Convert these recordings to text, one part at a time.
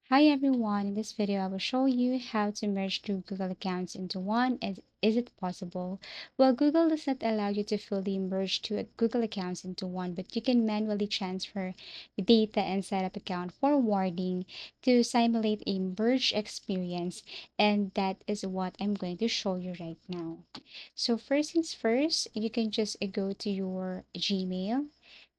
Hi everyone, in this video I will show you how to merge two Google accounts into one. Is it possible? Well, Google does not allow you to fully merge two Google accounts into one, but you can manually transfer data and set up account forwarding to simulate a merge experience, and that is what I'm going to show you right now. So first things first, you can just go to your Gmail.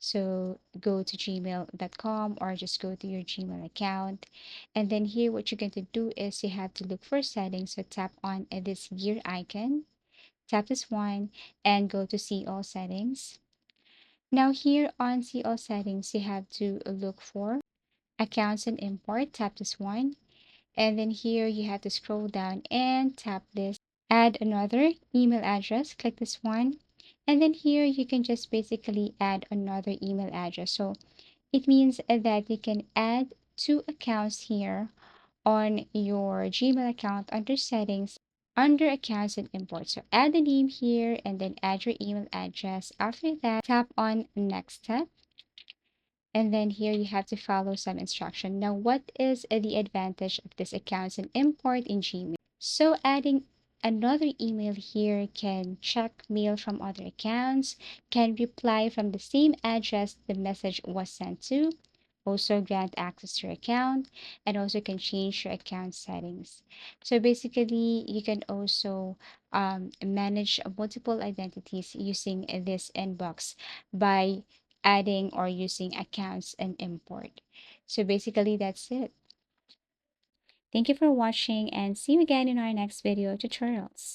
So go to gmail.com or just go to your Gmail account, and then here, what you're going to do is you have to look for settings. So tap on this gear icon, tap this one, and go to see all settings. Now here on see all settings, you have to look for accounts and import, tap this one. And then here you have to scroll down and tap this, add another email address, click this one. And then here you can just basically add another email address. So it means that you can add two accounts here on your Gmail account under settings, under accounts and imports. So add the name here and then add your email address. After that, tap on next step. And then here you have to follow some instruction. Now, what is the advantage of this accounts and import in Gmail? So adding another email here can check mail from other accounts, can reply from the same address the message was sent to, also grant access to your account, and also can change your account settings. So basically, you can also manage multiple identities using this inbox by adding or using accounts and import. So basically, that's it. Thank you for watching and see you again in our next video tutorials.